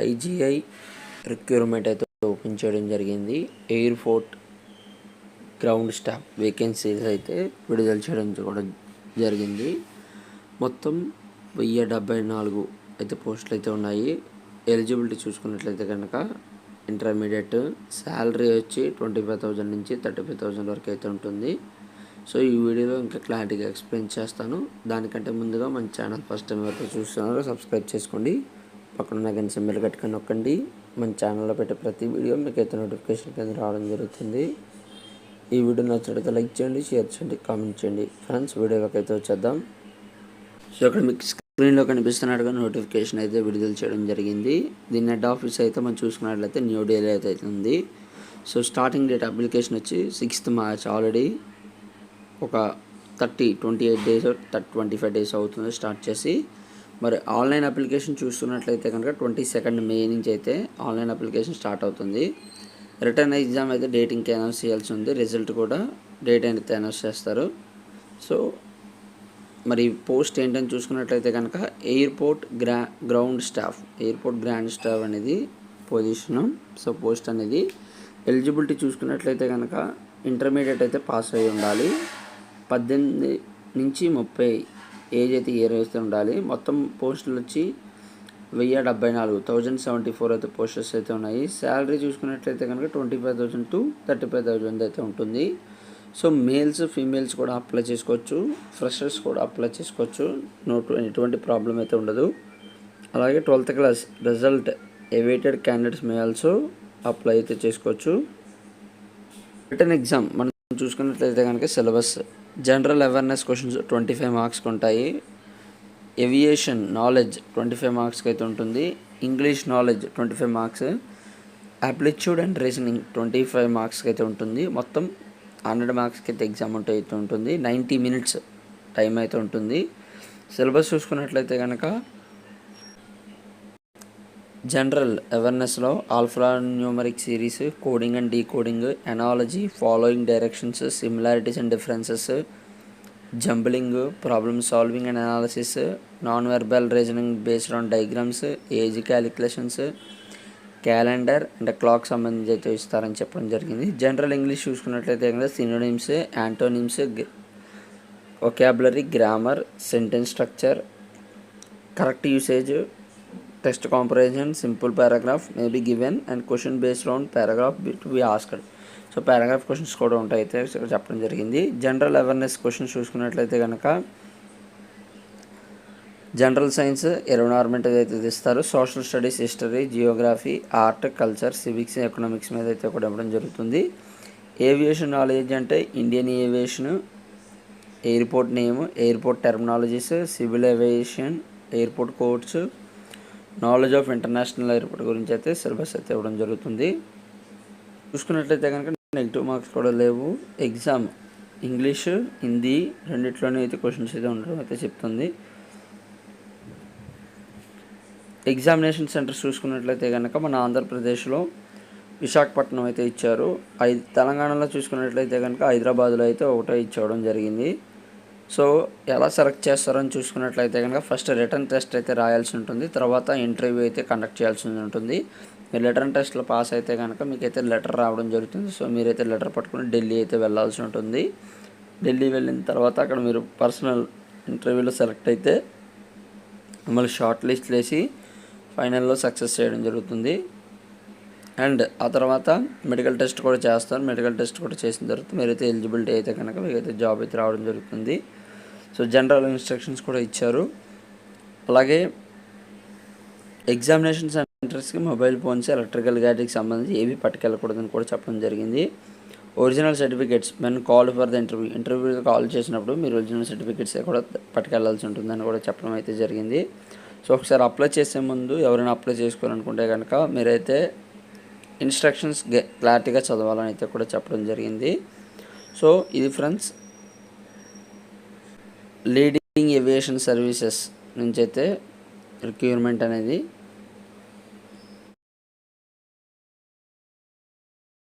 IGI recruitment అయితే open చేయడం జరిగింది. ఎయిర్పోర్ట్ గ్రౌండ్ స్టాఫ్ వేకెన్సీస్ అయితే విడుదల చేయడం కూడా జరిగింది. మొత్తం 1074 అయితే పోస్టులు అయితే ఉన్నాయి. ఎలిజిబిలిటీ చూసుకున్నట్లయితే కనుక ఇంటర్మీడియట్, శాలరీ వచ్చి 25,000 నుంచి 35,000 వరకు అయితే ఉంటుంది. సో ఈ వీడియోలో ఇంకా క్లారిటీగా ఎక్స్ప్లెయిన్ చేస్తాను. దానికంటే ముందుగా మన ఛానల్ ఫస్ట్ టైం ఎవరైతే చూస్తున్నారో సబ్స్క్రైబ్ చేసుకోండి. పక్కన గంట సింబల్ కట్టుకొని నొక్కండి. మన ఛానల్లో పెట్టే ప్రతి వీడియో మీకు అయితే నోటిఫికేషన్ కింద రావడం జరుగుతుంది. ఈ వీడియో నచ్చినట్లయితే లైక్ చేయండి, షేర్ చేయండి, కామెంట్ చేయండి. ఫ్రెండ్స్, వీడియోలోకి అయితే వచ్చేద్దాం. సో ఇక్కడ మీకు స్క్రీన్లో కనిపిస్తున్నట్టుగా నోటిఫికేషన్ అయితే విడుదల చేయడం జరిగింది. దీని హెడ్ ఆఫీస్ అయితే మనం చూసుకున్నట్లయితే న్యూఢిల్లీ అయితే ఉంది. సో స్టార్టింగ్ డేట్ అప్లికేషన్ వచ్చి 6th March. ఆల్రెడీ ఒక 28 days 25 days అవుతుంది స్టార్ట్ చేసి. మరి ఆన్లైన్ అప్లికేషన్ చూస్తున్నట్లయితే కనుక 22nd May నుంచి అయితే ఆన్లైన్ అప్లికేషన్ స్టార్ట్ అవుతుంది. రిటర్న్ ఎగ్జామ్ అయితే డేట్ ఇంకా అనౌన్స్ చేయాల్సి ఉంది. రిజల్ట్ కూడా డేట్ అయితే అనౌన్స్ చేస్తారు. సో మరి పోస్ట్ ఏంటని చూసుకున్నట్లయితే కనుక ఎయిర్పోర్ట్ గ్రౌండ్ స్టాఫ్ అనేది పొజిషను. సో పోస్ట్ అనేది ఎలిజిబిలిటీ చూసుకున్నట్లయితే కనుక ఇంటర్మీడియట్ అయితే పాస్ అయి ఉండాలి. 18 నుంచి 30 ఏజ్ అయితే ఇయర్ అయితే ఉండాలి. మొత్తం పోస్టులు వచ్చి 1074 అయితే పోస్టర్స్ అయితే ఉన్నాయి. శాలరీ చూసుకున్నట్లయితే కనుక 25,000 to 35,000 అయితే ఉంటుంది. సో మేల్స్, ఫీమేల్స్ కూడా అప్లై చేసుకోవచ్చు. ఫ్రెషర్స్ కూడా అప్లై చేసుకోవచ్చు. ఎటువంటి ప్రాబ్లం అయితే ఉండదు. అలాగే 12th class result awaited candidates may also apply అయితే చేసుకోవచ్చు. రిటర్న్ ఎగ్జామ్ మనం చూసుకున్నట్లయితే కనుక సిలబస్ జనరల్ అవేర్నెస్ క్వశ్చన్స్ 25 మార్క్స్కి ఉంటాయి. ఏవియేషన్ నాలెడ్జ్ 25 మార్క్స్కి అయితే ఉంటుంది. English knowledge 25 marks. Aptitude and reasoning 25 మార్క్స్కి అయితే ఉంటుంది. మొత్తం 100 మార్క్స్కి అయితే ఎగ్జామ్ అయితే ఉంటుంది. 90 minutes టైం అయితే ఉంటుంది. సిలబస్ చూసుకున్నట్లయితే కనుక జనరల్ అవేర్నెస్లో alphanumeric series, coding and decoding, analogy, following directions, similarities and differences, jumbling, problem solving and analysis, non verbal reasoning based on diagrams, age calculations, calendar and clock సంబంధించి అయితే ఇస్తారని చెప్పడం జరిగింది. జనరల్ ఇంగ్లీష్ చూసుకున్నట్లయితే కనుక synonyms, antonyms, vocabulary, grammar, sentence structure, correct usage, text comparison, simple paragraph may be given and question based on paragraph to be asked. So paragraph questions కూడా ఉంటాయి అయితే చెప్పడం జరిగింది. జనరల్ అవేర్నెస్ క్వశ్చన్స్ చూసుకున్నట్లయితే కనుక general science, environment అయితే ఇస్తారు. Social studies, history, Geography, art, culture, civics, economics మీద అయితే కూడా ఇవ్వడం జరుగుతుంది. ఏవియేషన్ నాలెడ్జ్ అంటే Indian aviation, airport name, airport terminologies, civil aviation, airport codes, knowledge of international airport గురించి అయితే సిలబస్ అయితే ఇవ్వడం జరుగుతుంది. చూసుకున్నట్లయితే కనుక నెగిటివ్ మార్క్స్ కూడా లేవు. ఎగ్జామ్ ఇంగ్లీషు, హిందీ రెండిట్లోనే అయితే క్వశ్చన్స్ అయితే ఉండడం అయితే చెప్తుంది. ఎగ్జామినేషన్ సెంటర్స్ చూసుకున్నట్లయితే కనుక మన ఆంధ్రప్రదేశ్లో విశాఖపట్నం అయితే ఇచ్చారు. తెలంగాణలో చూసుకున్నట్లయితే కనుక హైదరాబాద్లో అయితే ఒకటే ఇచ్చేయడం జరిగింది. సో ఎలా సెలెక్ట్ చేస్తారని చూసుకున్నట్లయితే కనుక ఫస్ట్ రిటర్న్ టెస్ట్ అయితే రాయాల్సి ఉంటుంది. తర్వాత ఇంటర్వ్యూ అయితే కండక్ట్ చేయాల్సి ఉంటుంది. మీరు రిటర్న్ టెస్ట్లో పాస్ అయితే కనుక మీకైతే లెటర్ రావడం జరుగుతుంది. సో మీరైతే లెటర్ పట్టుకుని ఢిల్లీ అయితే వెళ్ళాల్సి ఉంటుంది. ఢిల్లీ వెళ్ళిన తర్వాత అక్కడ మీరు పర్సనల్ ఇంటర్వ్యూలో సెలెక్ట్ అయితే మిమ్మల్ని షార్ట్ లిస్ట్ వేసి ఫైనల్లో సక్సెస్ చేయడం జరుగుతుంది. అండ్ ఆ తర్వాత మెడికల్ టెస్ట్ కూడా చేస్తారు. మెడికల్ టెస్ట్ కూడా చేసిన తర్వాత మీరైతే ఎలిజిబిలిటీ అయితే కనుక మీకైతే జాబ్ అయితే రావడం జరుగుతుంది. సో జనరల్ ఇన్స్ట్రక్షన్స్ కూడా ఇచ్చారు. అలాగే ఎగ్జామినేషన్ సెంటర్స్కి మొబైల్ ఫోన్స్, ఎలక్ట్రికల్ గ్యాడ్జెట్కి సంబంధించి ఏవి పట్టుకెళ్ళకూడదని కూడా చెప్పడం జరిగింది. Original certificates men call for the ఇంటర్వ్యూకి కాల్ చేసినప్పుడు మీరు ఒరిజినల్ సర్టిఫికేట్స్ కూడా పట్టుకెళ్లాల్సి ఉంటుందని కూడా చెప్పడం అయితే జరిగింది. సో ఒకసారి అప్లై చేసే ముందు ఎవరైనా అప్లై చేసుకోవాలనుకుంటే కనుక మీరైతే ఇన్స్ట్రక్షన్స్ క్లారిటీగా చదవాలని అయితే కూడా చెప్పడం జరిగింది. సో ఇది ఫ్రెండ్స్ లీడింగ్ ఏవియేషన్ సర్వీసెస్ నుంచి అయితే రిక్రూట్మెంట్ అనేది